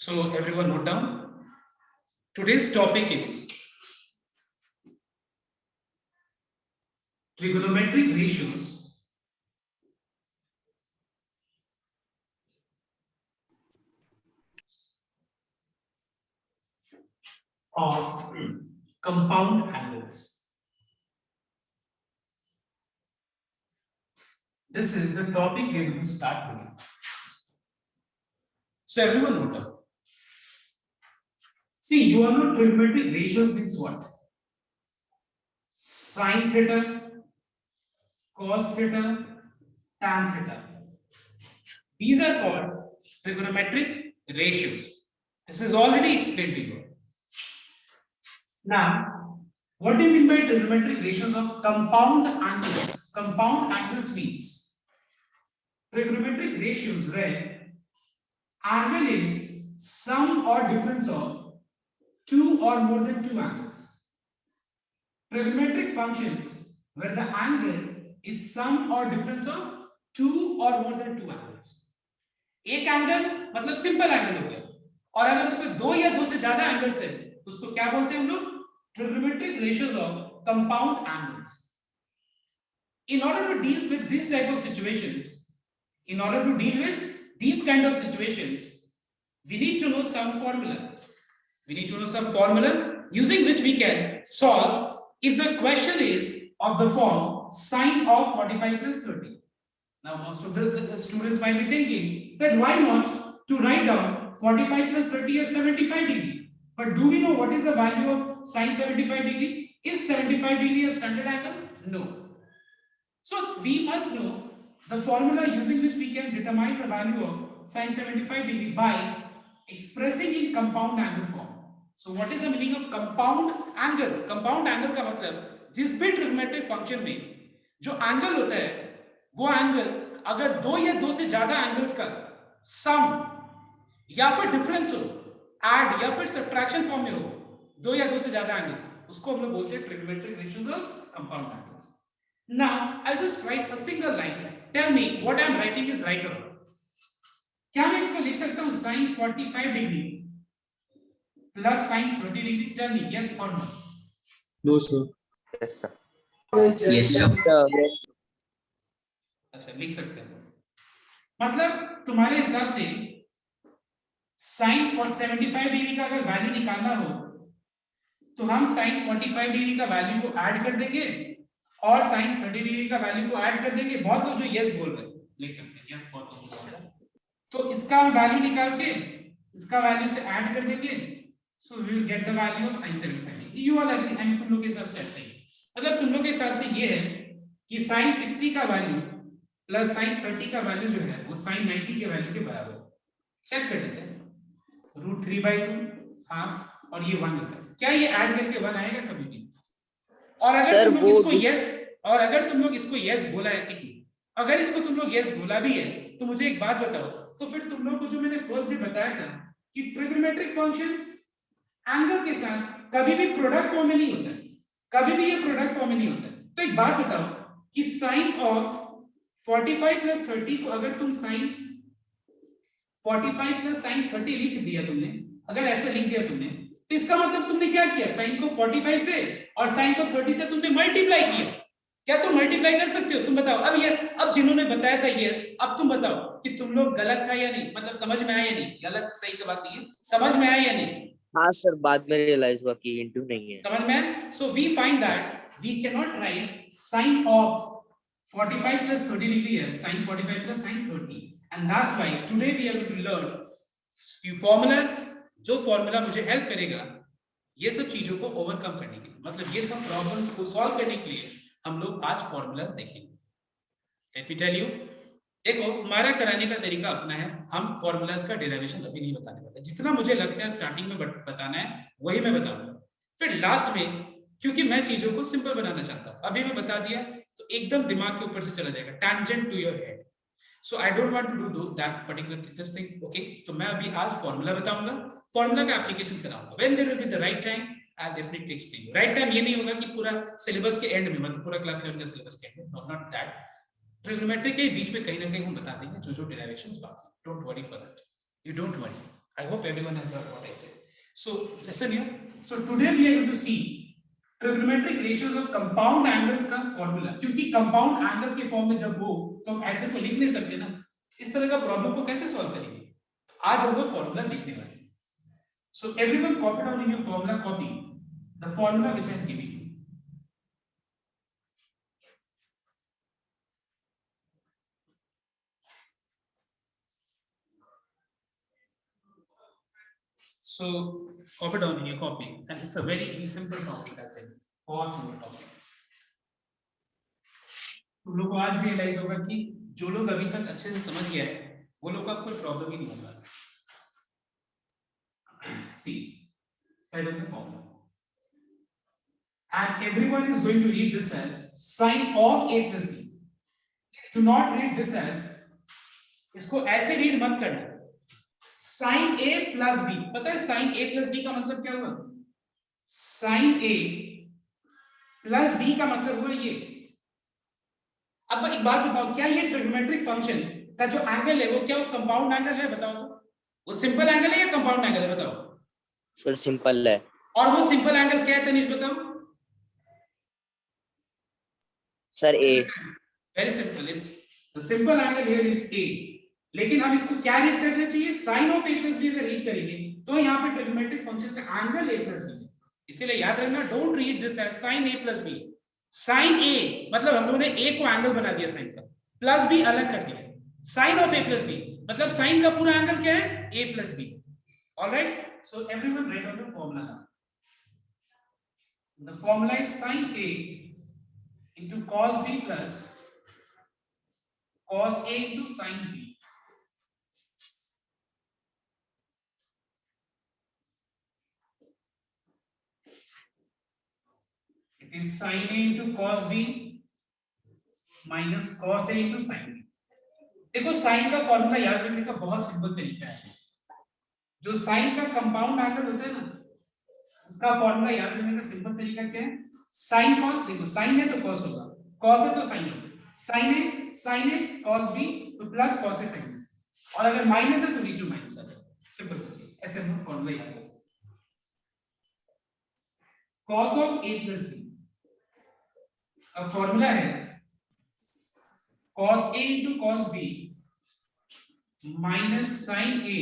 So everyone note down. Today's topic is trigonometric ratios of compound angles. This is the topic we are going to start with. So everyone note down. See, you all know trigonometric ratios means what? Sin theta, cos theta, tan theta. These are called trigonometric ratios. This is already explained to you. Now, what do you mean by trigonometric ratios of compound angles? Compound angles means trigonometric ratios where angle is sum or difference of two or more than two angles. Trigonometric functions where the angle is sum or difference of two or more than two angles. एक angle मतलब simple angle हो गया, और अगर उसमें दो या दो से ज्यादा एंगल्स है तो उसको क्या बोलते हैं हम लोग? Trigonometric ratios of compound angles. In order to deal with this type of situations, in order to deal with these kind of situations, we need to know some formula. We need to know some formula using which we can solve if the question is of the form sine of 45 plus 30. Now most of the students might be thinking that why not to write down 45 plus 30 as 75 degree. But do we know what is the value of sine 75 degree? Is 75 degree a standard angle? No. So we must know the formula using which we can determine the value of sine 75 degree by expressing in compound angle form. So what is the meaning of compound angle? Compound angle का मतलब जिस भी trigonometric function में जो angle होता है वो angle अगर दो या दो से ज्यादा एंगल्स का सम या फिर डिफरेंस हो, ऐड या फिर सब्ट्रैक्शन फॉर्म में हो, दो या दो से ज्यादा एंगल्स, उसको हम लोग बोलते हैं trigonometric ratios of compound angles. Now I'll just write a single line. Tell me what I'm writing is right or wrong. क्या मैं इसको लिख सकता हूँ sin 45 degree plus sin 30 degree? Tell me yes or no. No sir. Yes sir. Yes sir. अच्छा लिख सकते हैं. मतलब तुम्हारे हिसाब से sin 75 डिग्री का अगर वैल्यू निकालना हो तो हम sin 45 डिग्री का वैल्यू को ऐड कर देंगे और sin 30 डिग्री का वैल्यू को ऐड कर देंगे. बहुत लोग जो यस बोल रहे हैं लिख सकते हैं यस. बहुत लोग बोल रहे हैं तो इसका वैल्यू निकाल के इसका वैल्यू से ऐड कर देंगे. So we will get the value of sin 75 degree. You all agree? I mean तुम लोग के हिसाब से ऐसा ही मतलब तुम लोग के हिसाब से ये है कि sin 60 का वैल्यू प्लस sin 30 का वैल्यू जो है वो sin 90 के वैल्यू के बराबर है. चेक कर लेते हैं. √3/2 हाफ और ये 1 होता है. क्या ये ऐड करके 1 आएगा कभी भी? और अगर तुम लोग इसको यस और अगर तुम लोग इसको यस बोला है, अगर इसको तुम लोग यस बोला भी है तो मुझे एक बात बताओ, तो फिर तुम लोग को जो मैंने फर्स्ट में बताया था कि ट्रिग्नोमेट्रिक फंक्शन एंगल के साथ कभी भी प्रोडक्ट फॉर्म में नहीं होता है, कभी भी ये प्रोडक्ट फॉर्म में नहीं होता है. तो एक बात बताओ कि साइन ऑफ 45 प्लस 30 को अगर तुम साइन 45 प्लस साइन 30 लिख दिया तुमने, अगर ऐसा लिख दिया तुमने, तो इसका मतलब तुमने क्या किया? साइन को 45 से और साइन को 30 से तुमने मल्टीप्लाई किया. क्या तुम मल्टीप्लाई कर सकते हो? तुम बताओ. अब जिन्होंने बताया था यस, अब तुम बताओ कि तुम लोग गलत था या नहीं, मतलब समझ में आया या नहीं. गलत सही की बात नहीं है, समझ में आया या नहीं? हाँ सर, बाद में रियलाइज हुआ कि इनटू नहीं है. समझ में? So we find that we can not write sine of 45 plus 30 degree as sin 45 plus sin 30, and that's why today we are going to learn few formulas. जो फॉर्मूला मुझे हेल्प करेगा ये सब चीजों को ओवरकम करने के लिए, मतलब ये सब प्रॉब्लम्स को सॉल्व करने के लिए हम लोग आज फॉर्मूलाज देखेंगे. Let me tell you. देखो हमारा कराने का तरीका अपना है. हम फॉर्मूलाज का डेरिवेशन अभी नहीं बताने वाले. जितना मुझे लगता है स्टार्टिंग में बताना है वही मैं बताऊंगा. फिर लास्ट में क्योंकि मैं चीजों को सिंपल बनाना चाहता हूँ, अभी मैं बता दिया तो एकदम दिमाग के ऊपर से चला जाएगा, tangent to your head. So I don't want to do that particular this thing. Okay, तो मैं अभी आज फॉर्मूला बताऊंगा, फॉर्मूला का एप्लीकेशन कराऊंगा. When there will be the right time, I'll definitely explain you. Right time ये नहीं होगा कि पूरा सिलेबस के एंड में, मतलब पूरा क्लास 11 का सिलेबस के एंड में, not that. ट्रिग्नोमेट्री के बीच में कहीं ना कहीं हम बता देंगे जो जो डेरिवेशंस बाकी. Don't worry for that. You don't worry. I hope everyone has heard what I said. So listen here. So today we are going to see trigonometric ratios of compound angles का formula. क्योंकि compound angle के form में जब हो तो हम ऐसे तो लिख नहीं सकते ना. इस तरह का प्रॉब्लम को कैसे सॉल्व करेंगे? आज हम लोग फॉर्मूला लिखने वाले हैं. So everyone copy down in your formula copy the formula which I am giving you. So copy down in your copy, and it's a very simple topic. I think बहुत simple topic. तुम लोग को आज realise होगा कि जो लोग अभी तक अच्छे से समझ गया है वो लोग का कोई प्रॉब्लम ही नहीं होगा. See, write down the formula. And everyone is going to read this as sine of a plus b. Do not read this as, इसको ऐसे रीड मत करना. sin a plus b, पता है sin a plus b का मतलब क्या हुआ? sin a plus b का मतलब हुआ ये. अब एक बात बताओ, क्या ये ट्रिग्नोमेट्रिक फंक्शन का जो एंगल है वो क्या कंपाउंड एंगल है? बताओ तो. वो सिंपल एंगल है या कंपाउंड एंगल है? बताओ. सर सिंपल है. और वो सिंपल एंगल क्या है तनिष बताओ? Sir A. Very simple, it's the simple angle here is a. लेकिन हम इसको क्या रीड करना चाहिए? sin of a plus b अगर रीड करेंगे तो यहाँ पे ट्रिग्नोमेट्रिक फंक्शन का एंगल a plus b. इसीलिए याद रखना, don't read this as sin a plus b. sin a मतलब हम लोगों ने a को एंगल बना दिया sin का, प्लस b अलग कर दिया. sin of a plus b मतलब sin का पूरा एंगल क्या है? a plus b. Alright, so everyone write down the formula now. The formula is sin a into cos b plus cos a into sin b. It is sin a into cos b minus cos a into sin b. देखो sign का formula याद रखने का बहुत simple तरीका है. जो sign का कंपाउंड एंगल होता है ना उसका फॉर्मूला याद रखने का सिंपल तरीका क्या है? Sine cos. देखो साइन है तो कॉस होगा, कॉस है तो साइन होगा. साइन है कॉस बी तो प्लस कॉस है साइन, और अगर माइनस है तो नीचे माइनस आ जाएगा. सिंपल सी चीज. ऐसे हम फॉर्मूला याद रखते हैं. cos of a plus b का फॉर्मूला है cos a into cos b minus sin a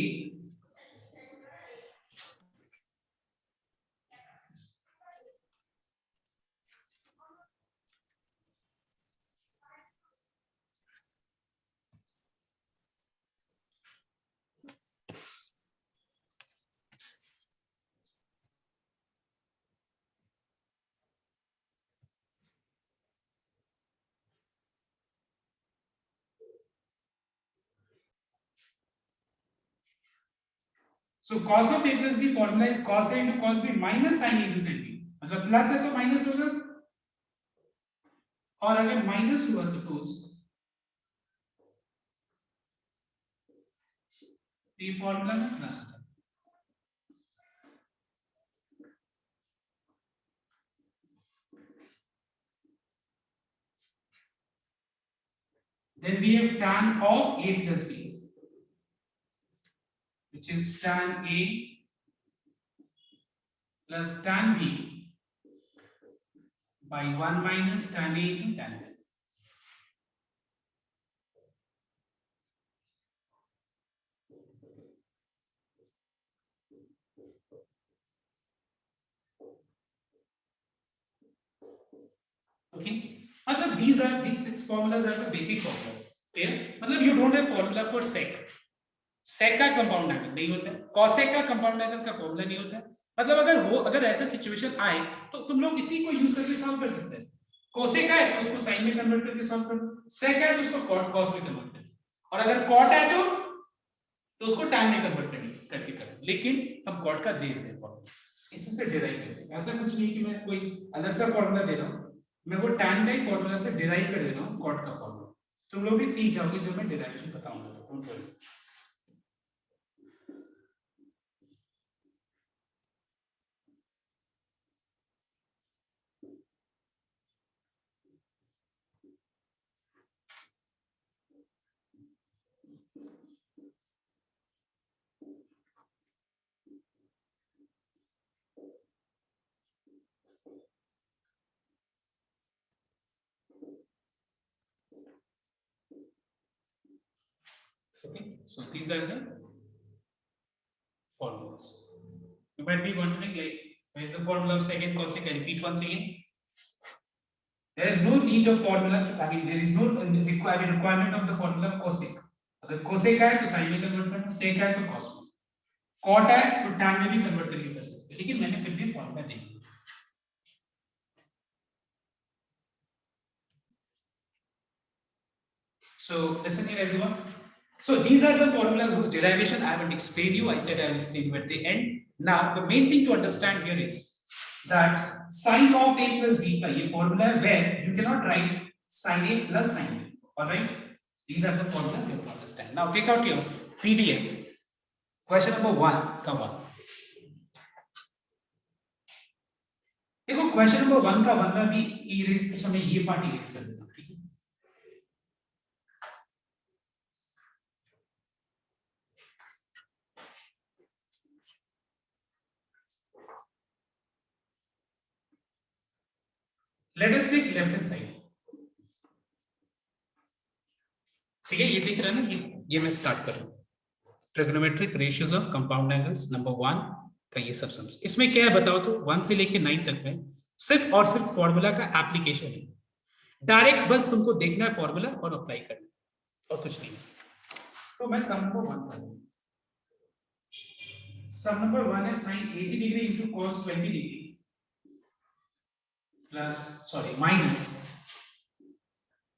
so cos of a plus b formula is cos a into cos b minus sin a into sin b. मतलब plus है तो minus होगा, और अगर minus हुआ suppose तो ये formula में प्लस होता है. Then we have tan of a plus b, which is tan a plus tan b by 1 minus tan a into tan b. Okay, मतलब these six formulas are the basic formulas. Clear? मतलब you don't have formula for sec. sec का compound angle नहीं होता है, cosec का compound angle का formula नहीं होता है. मतलब अगर ऐसा सिचुएशन आए तो तुम लोग इसी को यूज करके सॉल्व कर सकते हैं. cosec है तो उसको sin में कन्वर्ट करके सॉल्व करो, sec है तो उसको cos में कन्वर्ट करो, और अगर cot है तो उसको tan में कन्वर्ट करके करो. लेकिन हम cot का दे देते हैं फॉर्मूला, इसी से डिराइव करते हैं. ऐसा कुछ नहीं कि मैं कोई अलग सा फॉर्मूला दे रहा हूँ, मैं वो tan का ही फॉर्मूला से डिराइव कर दे रहा हूँ cot का फॉर्मूला. तुम लोग भी सीख जाओगे जब मैं डिराइवेशन बताऊंगा तो. Don't worry. So these are the formulas. You might be wondering, like, where is the formula of secant cosec? I repeat once again. There is no need of formula. I mean, there is no requirement of the formula of cosec. अगर cosec है तो sin में convert करना, sec है तो cos में, cot है तो tan में भी कन्वर्ट करके कर सकते हैं, लेकिन मैंने फिर भी फॉर्मूला दे दिया. So listen here, everyone. So these are the formulas whose derivation I haven't explained you. I said I will explain you at the end. Now the main thing to understand here is that sin of a plus b का ये formula है where you cannot write sin a plus sin b. All right. These are the formulas you have to understand. Now take out your PDF. Question number 1 का 1. देखो question number 1 का 1 में भी erase में ये पार्ट erase कर देता हूँ. ठीक है. Let us take left hand side. ठीक है, ये देख रहे हैं ना, ये मैं स्टार्ट कर रहा हूँ. Trigonometric ratios of compound angles number 1 का ये सब सम्स. इसमें क्या है बताओ तो 1 से लेके 9 तक में सिर्फ और सिर्फ फॉर्मूला का एप्लीकेशन है. डायरेक्ट बस तुमको देखना है फॉर्मूला और अप्लाई करना और कुछ नहीं. तो मैं सम नंबर 1 करूंगा. सम नंबर 1 है sin 80 degree into cos 20 degree minus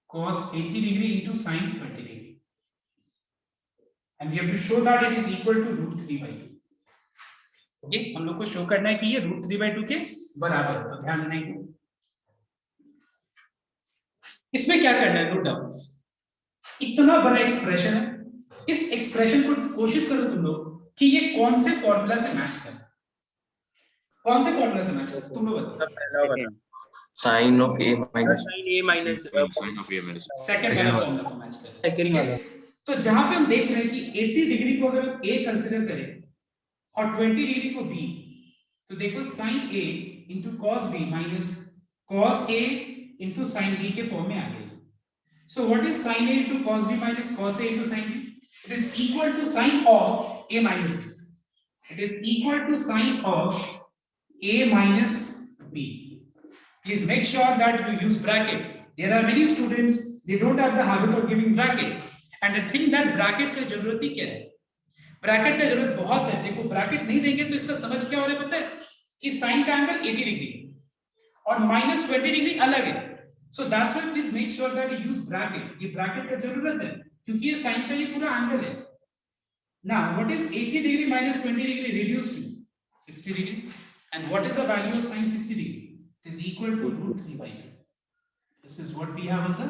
cos 80 degree into sin 20 degree, and we have to show that it is equal to root 3 by 2. Okay, हम लोग को शो करना है कि ये root 3 by 2 के बराबर है. तो ध्यान देना है. इसमें क्या करना है, नोट डाउन. इतना बड़ा एक्सप्रेशन है. इस एक्सप्रेशन को कोशिश करो तुम लोग कि ये कौन से फॉर्मूला से मैच कर. कौन से फॉर्मूला से मैच कर तुम लोग बताओ. Sin of a minus sin a minus sin of a minus second वाला फॉर्मूला को मैच कर. second वाला. तो जहां पे हम देख रहे हैं कि 80 डिग्री को अगर हम a कंसीडर करें और 20 डिग्री को b, तो देखो sin a into cos b minus cos a into sin b के फॉर्म में आ गई. So what is sin a into cos b minus cos a into sin b? It is equal to sin of a minus b. It is equal to sin of a minus b. Please make sure that you use bracket. There are many students, they don't have the habit of giving bracket and they think that bracket का जरूरत ही क्या है. Bracket का जरूरत बहुत है. देखो bracket नहीं देंगे तो इसका समझ क्या हो रहा है पता है कि साइन का एंगल 80 डिग्री और माइनस 20 डिग्री अलग है. So that's why please make sure that you use bracket. ये ब्रैकेट का जरूरत है क्योंकि ये साइन का ये पूरा एंगल है. Now what is 80 degree minus 20 degree reduced to 60 degree, and what is the value of sin 60 degree? It is equal to root 3 by 2. This is what we have on the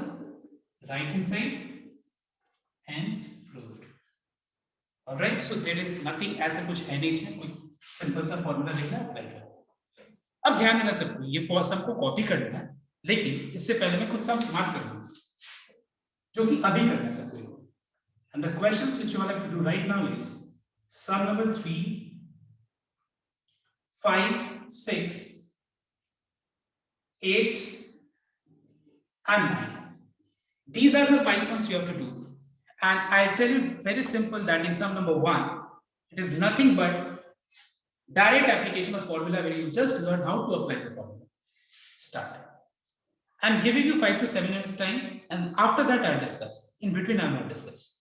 right hand side. Hence proved. All right. So there is nothing ऐसा कुछ है नहीं इसमें. कोई simple सा formula लिखना है, apply करना. अब ध्यान देना सबको, ये सम को कॉपी कर लेना है, लेकिन इससे पहले मैं कुछ सम स्मार्ट कर लूंगा जो कि अभी करना है सबको. And the questions which you all have to do right now is sum number 3, 5, 6, 8 and 9. These are the 5 sums you have to do, and I'll tell you very simple that in sum number 1 it is nothing but direct application of formula where you just learn how to apply the formula. Start. I'm giving you 5 to 7 minutes time, and after that I'll discuss. In between I will not discuss.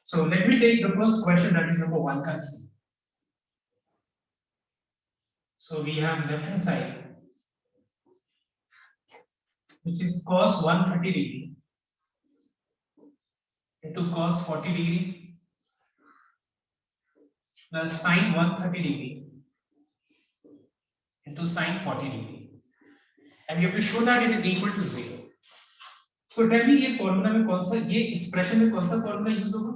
So let me take the first question, that is number 1 consider. So we have left hand side, which is cos 130 degree into cos 40 degree plus sin 130 degree into sin 40 degree, and you have to show that it is equal to 0. So tell me, ये formula में कौन सा, ये expression में कौन सा formula use होगा?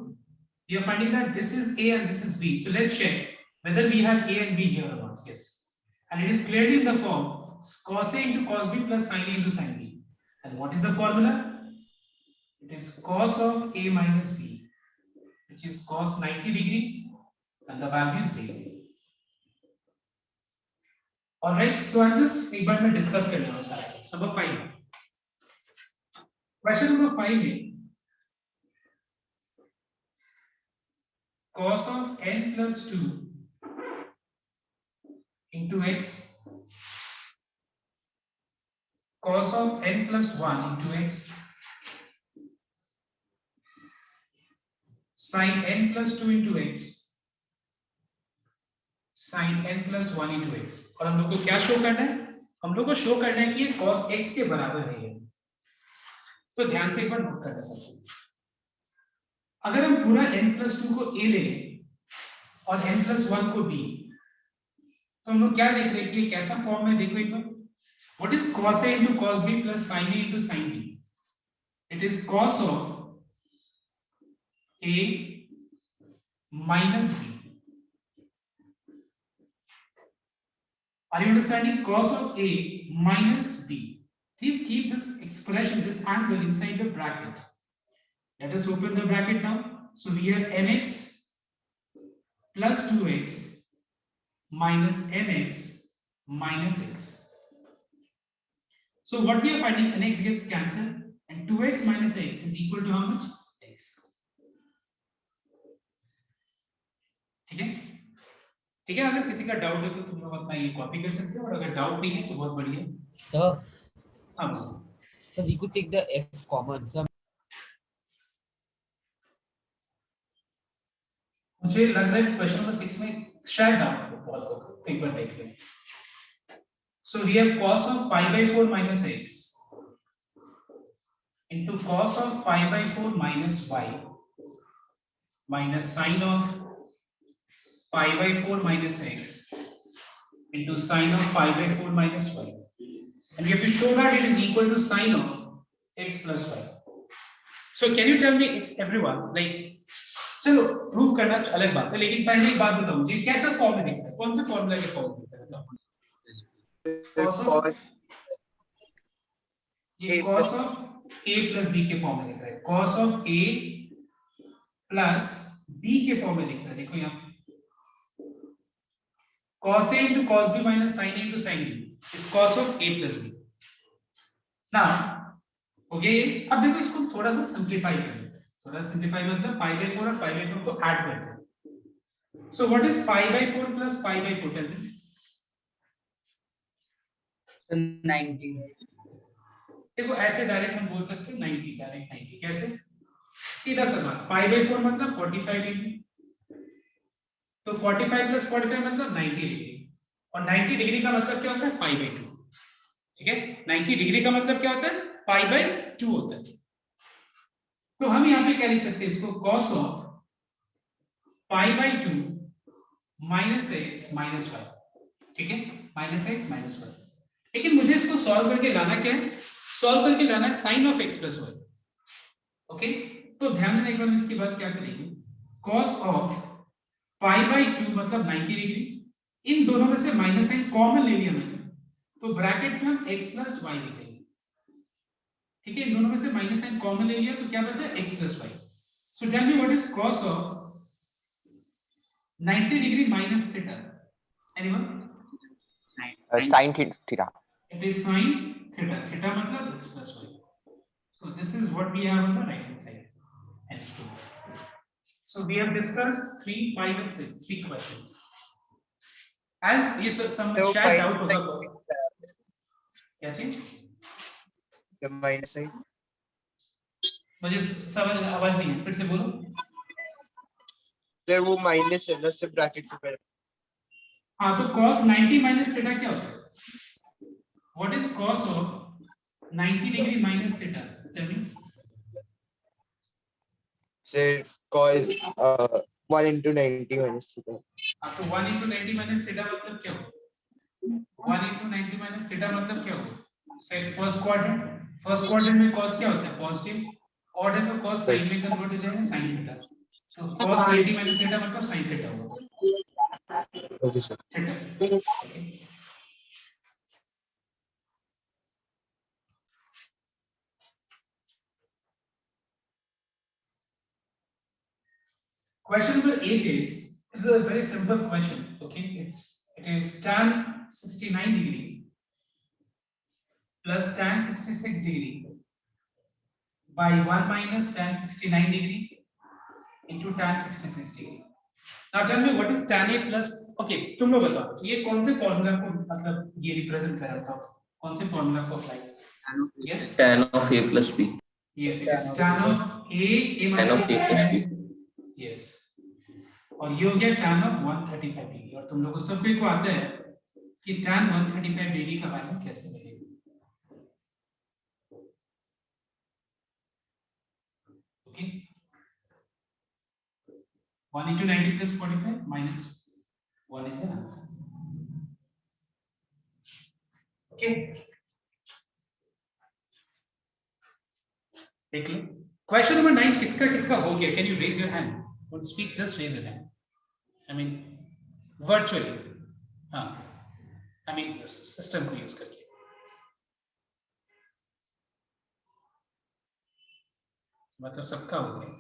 We are finding that this is a and this is b. So let's check whether we have a and b here or not. Yes. And it is clearly in the form cos a into cos b plus sin a into sin b. And what is the formula? It is cos of a minus b, which is cos 90 degree, and the value is 0. All right. So I'm just एक बार मैं discuss करने वाला हूँ सारा. Number 5. Question number 5 में cos of n plus 2 into x, cos of n plus 1 into x, sin n plus 2 into x, sin n plus 1 into x। और हम लोग को क्या शो करना है? हम लोग को शो करना है कि ये cos x के बराबर है ये। तो ध्यान से एक बार नोट करना सब। अगर हम पूरा n plus 2 को a ले लें और n plus 1 को b, तो हम लोग क्या देख रहे हैं कि ये कैसा फॉर्म है? देखो एक बार, what is cos a into cos b plus sin a into sin b? It is cos of a minus b। Are you understanding? Cos of a minus b. Please keep this expression, this angle inside the bracket. Let us open the bracket now. So we have mx plus 2x minus mx minus x. So what we are finding, nx gets cancelled and 2x minus x is equal to how much? X. ठीक है? ठीक है, अगर किसी का doubt है तो तुम लोग अपना ये कॉपी कर सकते हो, और अगर डाउट नहीं है तो बहुत बढ़िया। Sir, हाँ so we could take the f common. So मुझे लग रहा है क्वेश्चन नंबर 6 में शायद डाउट हो, बहुत होगा, एक बार देख लें। So we have cos of pi by 4 minus x into cos of pi by 4 minus y minus sin of pi by 4 minus x into sin of pi by 4 minus y, and we have to show that it is equal to sin of x plus y. So can you tell me, it's everyone, like, चलो proof करना अलग बात है, लेकिन पहले एक बात बताओ मुझे, कैसा फॉर्म में दिखता है? कौन से फॉर्मूला के फॉर्म में दिखता है? ये cos of a plus b के फॉर्म में दिख रहा है, cos of a plus b के फॉर्म में दिख रहा है। देखो यहाँ cos a into cos b minus sin a into sin b is cos of a plus b। now okay, अब देखो इसको थोड़ा सा सिंपलीफाई करें। थोड़ा सिंपलीफाई मतलब पाई बाय 4 और पाई बाय 4 को ऐड करते हैं। So what is pi by 4 plus pi by 4? Tell me. 90. देखो ऐसे डायरेक्ट हम बोल सकते हैं 90, डायरेक्ट 90। कैसे? सीधा सा बात, पाई बाय 4 मतलब 45 डिग्री, तो 45 प्लस 45 मतलब 90 डिग्री, और 90 डिग्री का मतलब क्या होता है? पाई बाय 2। ठीक है, 90 डिग्री का मतलब क्या होता है? पाई बाय 2 होता है। तो हम यहाँ पे क्या लिख सकते हैं इसको? cos of pi by 2 minus x minus y. ठीक है, माइनस एक्स माइनस वाई। लेकिन मुझे इसको सॉल्व करके लाना क्या है? सॉल्व करके लाना है sine of x plus y. Okay, तो ध्यान देना एक बार, इसके बाद क्या करेंगे? cos ऑफ पाई बाय 2 मतलब 90 डिग्री, इन दोनों में से माइनस साइन कॉमन ले लिया मैंने, तो ब्रैकेट में हम x प्लस वाई लिखेंगे। ठीक है, इन दोनों में से माइनस साइन कॉमन ले लिया तो क्या बचा? x plus y. So tell me what is cos of 90 degree minus theta? Anyone? sin theta. It is sin theta. Theta मतलब x plus y. So this is what we have on the right hand side. H2. So we have discussed 3, 5 and 6, 3 questions. As ये some So शायद minus doubt होगा। क्या चीज? The minus sign. मुझे समझ आवाज नहीं है, फिर से बोलो। वो माइनस है ना, सिर्फ ब्रैकेट से पहले। हाँ, तो cos 90 minus theta क्या होता है? What is cos of 90 degree minus theta? Tell me. Say cos 1 into 90 minus theta. हाँ, तो 1 into 90 minus theta मतलब क्या होगा? 1 into 90 minus theta मतलब क्या होगा? सेट फर्स्ट क्वाड्रेंट में cos क्या होता है? पॉजिटिव, ऑड है तो cos sin में कन्वर्ट हो जाएगा sin थीटा, तो cos 90 minus theta मतलब sin थीटा होगा। Okay, sir. Theta. Okay, question number 8 is a very simple question. Okay, it is tan 69 degree plus tan 66 degree by 1 minus tan 69 degree into tan 66 degree. Now tell me what is tan A plus, okay, तुम लोग बताओ ये कौन से formula को मतलब ये represent कर रहा था, कौन से फॉर्मूला को apply? Yes, tan of a plus b. yes, it is tan of A Tan of a plus b. yes, और ये हो गया tan of 135 डिग्री। और तुम लोगों को सभी को आता है कि tan 135 डिग्री का वैल्यू कैसे मिलेगा? Okay, 1 into 90 plus 45 minus 1 is the answer. Okay, देख लो क्वेश्चन नंबर 9 किसका किसका हो गया? Can you raise your hand? Don't speak, just raise your hand. I mean virtually, हाँ, आई मीन सिस्टम को यूज करके। मतलब सबका हो गया,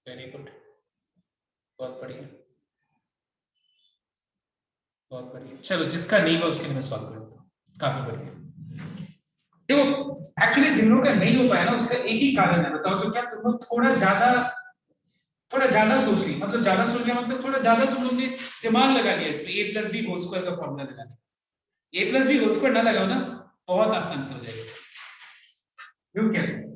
वेरी गुड, बहुत बढ़िया, बहुत बढ़िया। चलो जिसका नहीं हुआ उसके लिए मैं सॉल्व कर देता हूँ, काफी बढ़िया। देखो एक्चुअली जिन लोगों का नहीं हो पाया ना उसका एक ही कारण है, बताओ तो क्या? तुम लोग थोड़ा ज्यादा सोच ली, मतलब ज्यादा सोच लिया मतलब थोड़ा ज्यादा तुम लोग ने दिमाग लगा दिया इसमें a plus b whole square का फॉर्मूला लगाने। a plus b whole square ना लगाओ ना, बहुत आसान से हो जाएगा। क्यों कैसे?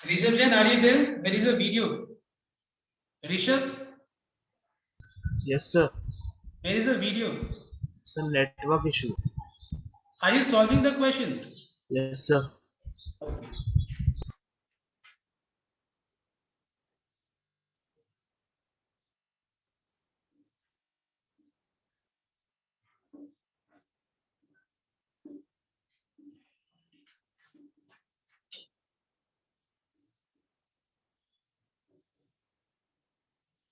Rishabh Jain, are you there? Where is your video? Rishabh, Yes, sir. where is your video? It's a network issue. Are you solving the questions? Yes, sir.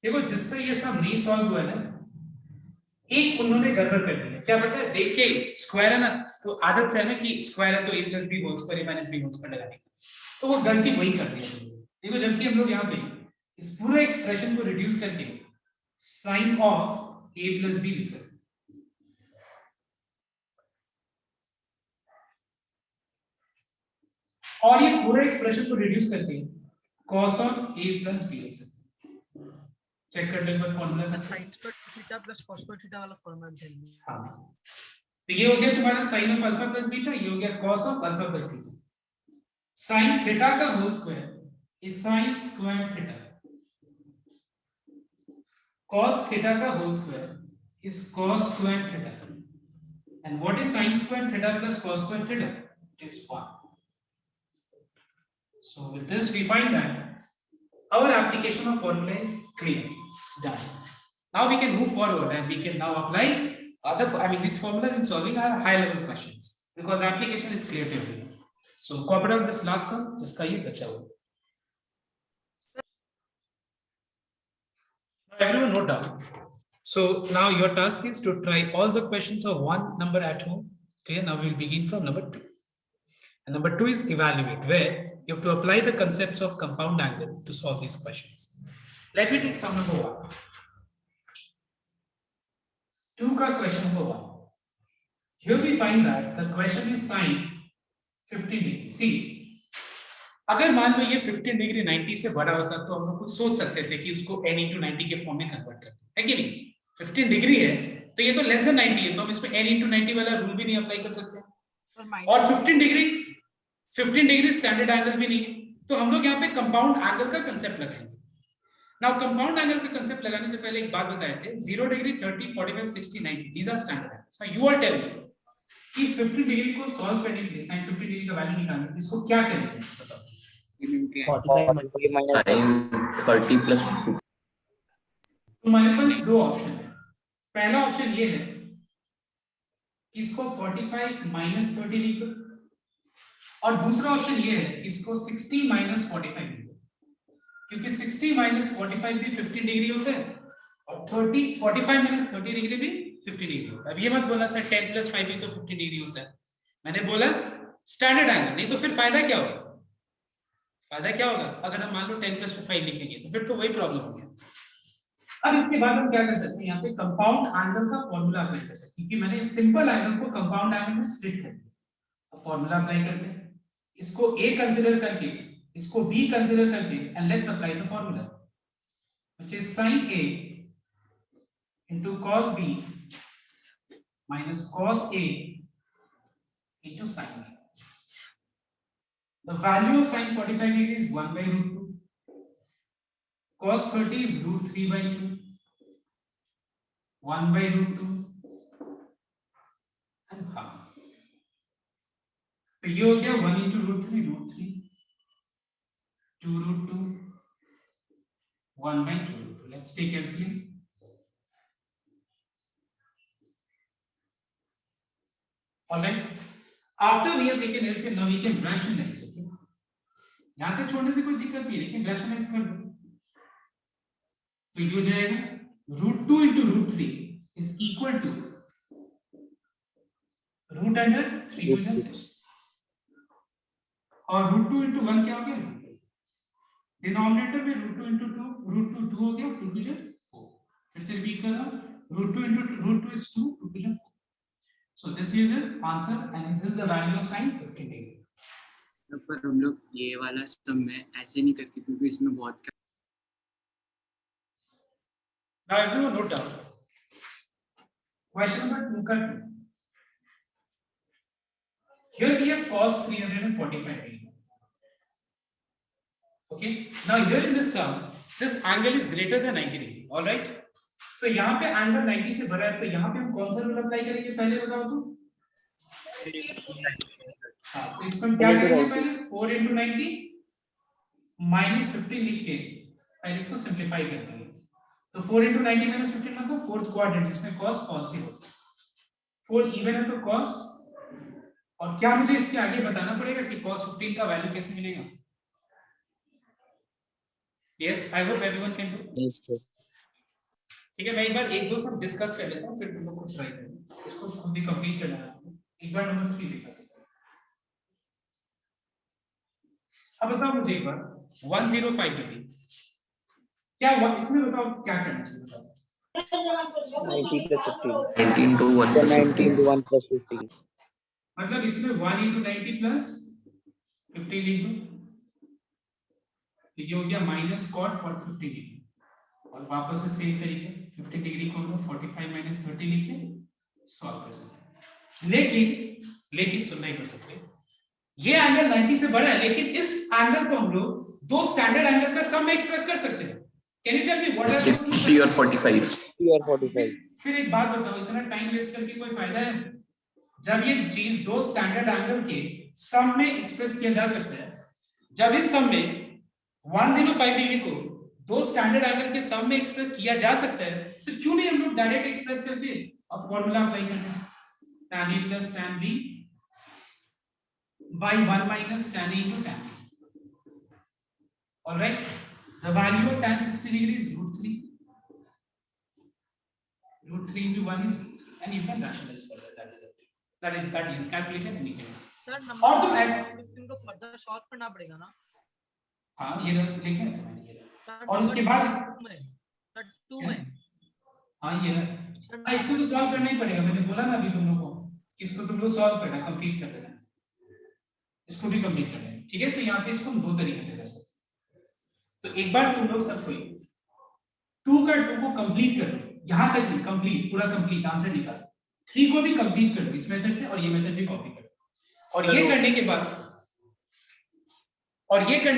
देखो जिससे ये सब नहीं सॉल्व हुआ है ना, एक उन्होंने गड़बड़ कर दी है। क्या पता है? देख के स्क्वायर है ना, तो आदत से है ना कि स्क्वायर है तो a plus b whole square minus b whole square लगाने का, तो वो गलती वही कर दी है। देखो जबकि हम लोग यहाँ पे इस पूरे एक्सप्रेशन को रिड्यूस करके sine of a plus b लिख सकते हैं। और ये पूरे एक्सप्रेशन को रिड्यूस करके cos of a plus b लिख सकते हैं। चेक कर लेंगे फॉर्मूला से। sin square theta plus cos square theta वाला फॉर्मूला ध्यान में। हाँ, तो ये हो गया तुम्हारा sin of alpha plus beta, ये हो गया cos of alpha plus beta. sin theta का whole square is sin square theta, cos theta का whole square is cos square theta, and what is sin square theta plus cos square theta? It is 1. So with this we find that our application of formula is clear. It's done. Now we can move forward and we can now apply other, I mean these formulas in solving are high level questions because application is clear to everyone. So cooperate with this last sum जिसका ये बचा हुआ। Now everyone note down. So now your task is to try all the questions of one number at home. Clear? Now we will begin from number 2. And number 2 is evaluate, where you have to apply the concepts of compound angle to solve these questions. Let me take sum number 1. 2 का question number 1. Here we find that the question is sin 15 degree. See, अगर मान लो ये 15 degree 90 से बड़ा होता तो हम लोग कुछ सोच सकते थे कि उसको n into 90 के फॉर्म में कन्वर्ट करते हैं, है कि नहीं? 15 डिग्री है तो ये तो लेस देन 90 है, तो हम इसमें n into 90 वाला रूल भी नहीं अप्लाई कर सकते। और 15 डिग्री स्टैंडर्ड एंगल भी नहीं है, तो हम लोग यहाँ पे कंपाउंड एंगल का कंसेप्ट लगाएंगे। नाउ कंपाउंड एंगल का कंसेप्ट लगाने से पहले एक बात बताए थे, 0 degree 30 45 60 90 these are standard angles. Now you are telling कि 50 डिग्री को सॉल्व करने के लिए sin 50 डिग्री का वैल्यू निकालना है, इसको क्या करेंगे बताओ? 45 minus Sin 30 plus 50. तुम्हारे पास दो ऑप्शन है। पहला ऑप्शन ये है कि इसको 45 minus 30 लिख दो, और दूसरा ऑप्शन ये है कि इसको 60 minus 45 लिख दो, क्योंकि 60 minus 45 भी 15 डिग्री होता है और 45 minus 30 डिग्री भी 50 डिग्री होता है। अब ये मत बोला सर 10 plus 5 भी तो 50 डिग्री होता है, मैंने बोला स्टैंडर्ड एंगल, नहीं तो फिर फायदा क्या होगा? फायदा क्या होगा अगर हम मान लो 10 plus 5 लिखेंगे तो फिर तो वही प्रॉब्लम हो गया। अब इसके बाद हम क्या कर सकते हैं, यहाँ पे कंपाउंड एंगल का फॉर्मूला अप्लाई कर सकते हैं, क्योंकि मैंने सिंपल एंगल को कंपाउंड एंगल में स्प्लिट कर दिया। अब फॉर्मूला अप्लाई करते हैं, इसको a कंसीडर करके इसको b कंसीडर करके, and let's apply the formula which is sin a into cos b minus cos a into sin a. The value of sin 45 degree is 1 by root 2. Cos 30 is root 3 by 2. 1 by root 2 and half. तो ये हो गया 1 into root 3, 2 root 2, 1 by 2 root 2. Let's take LCM. All right. After we have taken LCM, now we can rationalize. Okay. यहाँ तक छोड़ने से कोई दिक्कत नहीं है, लेकिन rationalize कर दो। तो ये हो जाएगा root 2 into root 3 is equal to root under 3 to 6. और root 2 into 1 क्या हो गया? डिनोमिनेटर में root 2 into 2, root 2 2 हो गया, 2 to 4. फिर से रिपीट कर रहा हूँ, root 2 into root 2 is 2, 2 to 4. So this is the answer, and this is the value of sin 15 degree. पर हम लोग ये वाला सम में ऐसे नहीं करके, क्योंकि इसमें बहुत Now everyone note down. Question number 2 का 2. Here we have cos 345 degree. Okay. Now here in this sum, this angle is greater than 90 degree. All right. तो यहाँ पे एंगल 90 से बड़ा है, तो यहाँ पे हम कौन सा रूल अप्लाई करेंगे पहले बताओ तो? हाँ, तो इसको हम क्या करेंगे पहले 4 into 90 minus 15 लिख के पहले इसको सिंप्लीफाई कर देंगे। तो 4 into 90 minus 15 मतलब फोर्थ क्वाड्रेंट, जिसमें cos पॉजिटिव होता है। 4 इवन है तो cos, और क्या मुझे इसके आगे बताना पड़ेगा कि cos 15 का वैल्यू कैसे मिलेगा? Yes, I hope everyone can do. Yes, sir. ठीक है, मैं एक बार एक दो सब डिस्कस कर लेता हूँ, फिर तुम लोग को ट्राई करो, इसको खुद ही कंप्लीट करना है। एक बार नंबर 3 देखा सकते हैं। अब बताओ मुझे एक बार 105 डिग्री क्या हुआ इसमें, बताओ क्या करना चाहिए बताओ। 90 plus 15. 19 to 1 plus 19 15. to 1 plus 15. मतलब इसमें 1 into 90 plus 15 into, तो ये हो गया माइनस cot for 15 डिग्री, और वापस से सेम तरीके 50 डिग्री को हम 45 minus 30 लिखे सॉल्व कर सकते हैं। लेकिन सुनना ही कर सकते हैं, ये एंगल 90 से बड़ा है, लेकिन इस एंगल को हम लोग दो स्टैंडर्ड एंगल का सम में एक्सप्रेस कर सकते हैं। Can you tell me what are 60 और 45. 60 और 45. फिर एक बात बताओ, इतना टाइम वेस्ट करके कोई फायदा है? जब ये चीज दो स्टैंडर्ड एंगल के सम में एक्सप्रेस किया जा सकता है, जब इस सम में 105 डिग्री को दो स्टैंडर्ड एंगल के सम में एक्सप्रेस किया जा सकता है, तो क्यों नहीं हम लोग डायरेक्ट एक्सप्रेस करते और फॉर्मूला अप्लाई करते हैं? tan a plus tan b by 1 minus tan a into tan b. All right, the value of tan 60 degree is root 3. Root 3 into 1 is root 3, and you can rationalize further. That is calculation, and you can. Sir और तुम number ऐसे 15 को further solve करना पड़ेगा ना? हाँ, ये लिखे ना मैंने ये, सर, और उसके बाद सर 2 में हाँ ये हाँ, इसको तो सॉल्व करना ही पड़ेगा। मैंने बोला ना अभी तुम लोगों को, इसको तुम लोग सॉल्व करना, कंप्लीट कर देना, इसको भी कंप्लीट करना है। ठीक है, तो यहाँ पे इसको हम दो तरीके से कर सकते हैं। तो एक बार तुम लोग सब कोई 2 का 2 को कंप्लीट कर लो, यहाँ तक नहीं, कंप्लीट पूरा कंप्लीट आंसर निकाल। 3 को भी कंप्लीट कर लो इस मेथड से, और ये मेथड भी कॉपी कर लो, और ये करने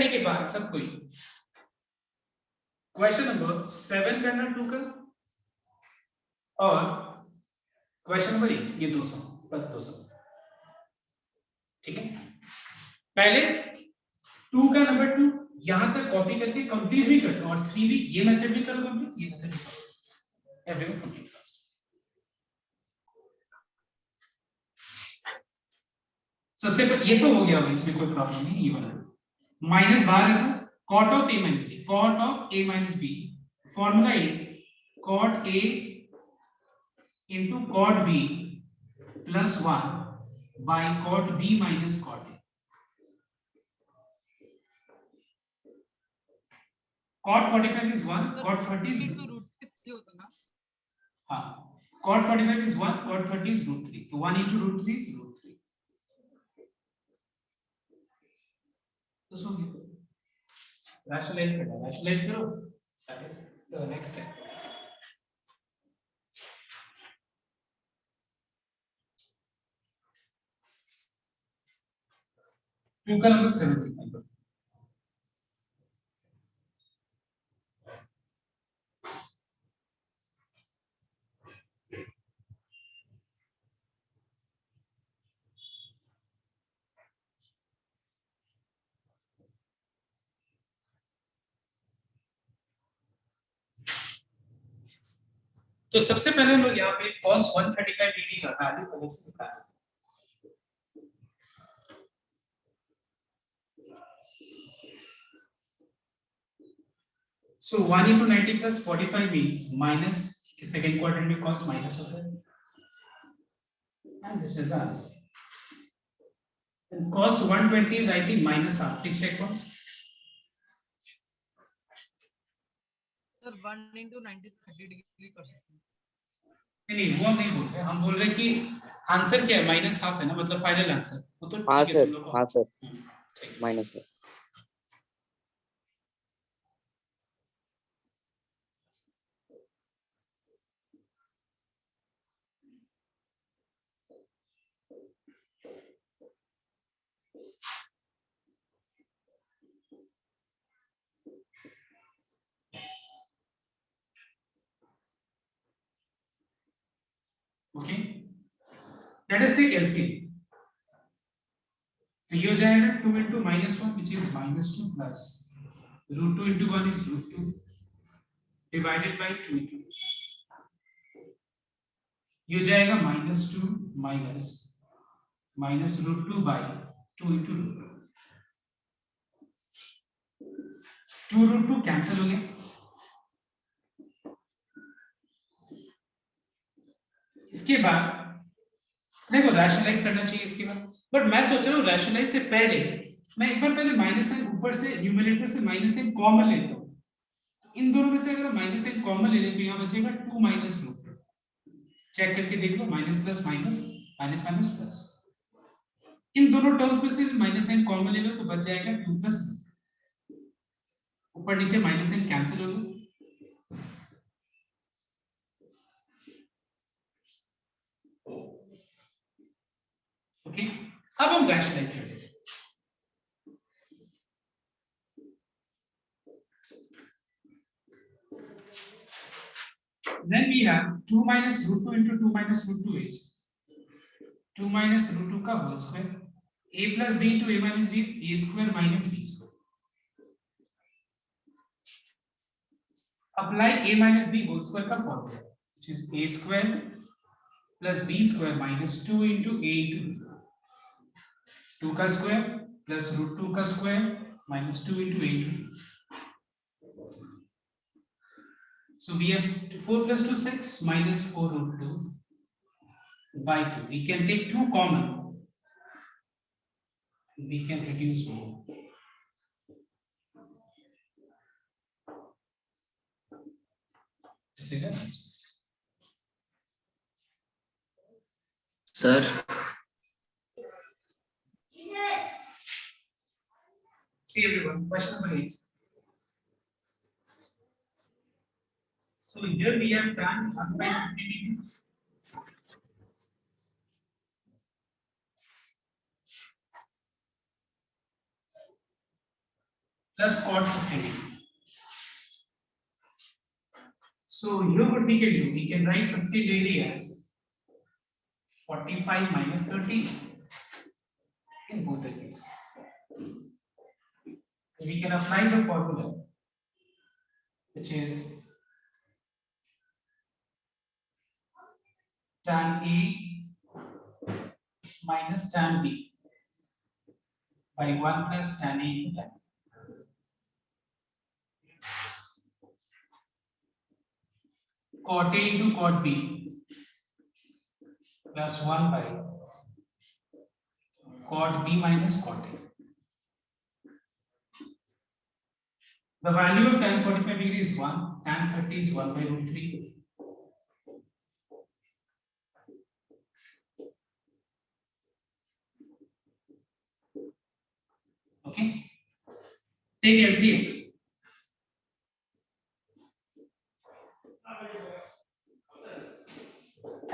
के बाद सब कोई क्वेश्चन नंबर 7 करना 2 का, और क्वेश्चन नंबर 8, ये 200, बस 200। ठीक है, पहले 2 का नंबर 2 यहां तक कॉपी करके कंप्लीट भी कर लो, और 3 भी, ये मेथड भी करो कंप्लीट, ये मेथड भी करो, एवरीवन कंप्लीट फर्स्ट। सबसे पहले ये तो हो गया, इसमें कोई प्रॉब्लम नहीं, ये वाला माइनस बाहर है, cot of a minus b, cot of a minus b formula is cot a into cot b plus 1 by cot b minus cot a. Cot 45 is 1, cot 30 is into root 3 होता ना? हाँ, cot 45 is 1, cot 30 is root 3, तो 1 into root 3 is root 3. तो सो गया। Rationalise करो, that is the next step. Two का number 75। तो सबसे पहले हम लोग यहाँ पे cos 135 डिग्री का वैल्यू अलग से निकालें। So 1 into 90 plus 45 means minus, second quadrant में cos minus होता है, and this is the answer. And cos 120 is I think minus half. Please check once. Sir 1 into 90 30 degree कर सकते हैं। नहीं वो हम नहीं बोल रहे, हम बोल रहे कि आंसर क्या है, माइनस हाफ है ना, मतलब फाइनल आंसर वो तो हाँ ठीक है, सर, तुम लोग को हाँ सर, ठीक है। माइनस है। Okay, let us take LCM. तो ये हो जाएगा 2 into -1 which is -2 plus √2 into 1 is √2 divided by 2 into 2. ये हो जाएगा -2 minus √2 by 2 into √2. 2 √2 कैंसिल हो गया। इसके बाद देखो रैशनलाइज करना चाहिए इसके बाद, बट मैं सोच रहा हूँ रैशनलाइज से पहले मैं एक बार पहले माइनस साइन ऊपर से न्यूमरेटर से माइनस साइन कॉमन लेता हूँ। इन दोनों में से अगर माइनस साइन कॉमन ले ले तो यहाँ बचेगा 2 minus √2। चेक करके देख लो, minus plus minus minus minus plus, इन दोनों टर्म्स में से माइनस साइन कॉमन ले लो तो बच जाएगा 2 प्लस, ऊपर नीचे माइनस साइन कैंसिल हो गया। ओके, अब हम रैशनलाइज कर लेते हैं। Then we have 2 minus √2 into 2 minus √2 is 2 minus √2 का whole square, a plus b into a minus b is a square minus b square. Apply a minus b whole square का formula, which is a square plus b square minus 2 into a into b. 2 का square plus √2 का square minus 2 into a into b. So we have 4 plus 2 6 minus 4 √2 by 2. We can take 2 common. We can reduce more. This is your answer. Sir, See everyone, question number 8. So here we have tan 1 by 50 degree plus cot 50 degree. So here what we can do, we can write 50 degree as 45 minus 30 in both the cases. We can apply the formula, which is tan A minus tan B by 1 plus tan A into tan. Cot A into cot B plus 1 by cot B minus cot A. The value of tan 45 degree is 1, tan 30 is 1 by √3. Okay, Take LCM.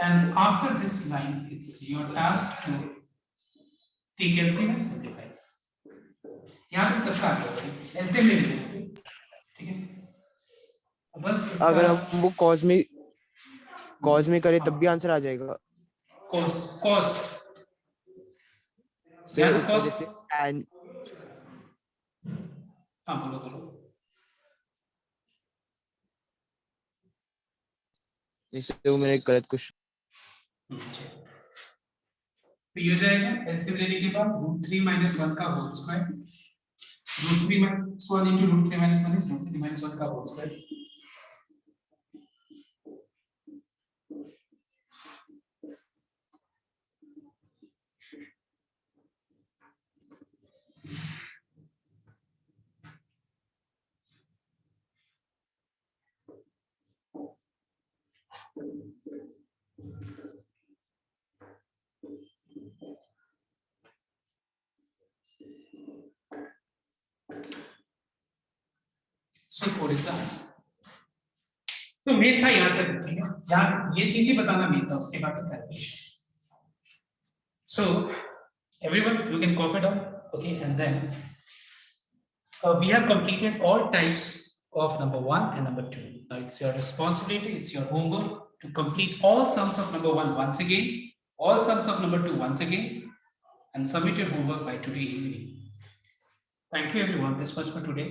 And after this line, it's your task to take LCM and simplify. यहाँ पे सबका LCM ले लीजिए, ठीक है? बस इसका अगर हम वो कॉज में करें तब भी आंसर आ जाएगा cos सर Yeah, ऊपर cos- जैसे tan हाँ बोलो जैसे वो मैंने गलत कुछ तो ये हो जाएगा एलसीएम लेने के बाद √3 - 1 का होल स्क्वायर √3 - 1 into √3 - 1 is √3 - 1 का whole square So 4 is the answer. तो मेन था यहाँ तक, ठीक है? यहाँ ये चीज ही बताना मेन था, उसके बाद calculation. So everyone, you can copy down, okay? And then we have completed all types of number 1 and number 2. Now it's your responsibility, it's your homework to complete all sums of number 1 once again, all sums of number 2 once again, and submit your homework by today evening. Thank you everyone. This much for today.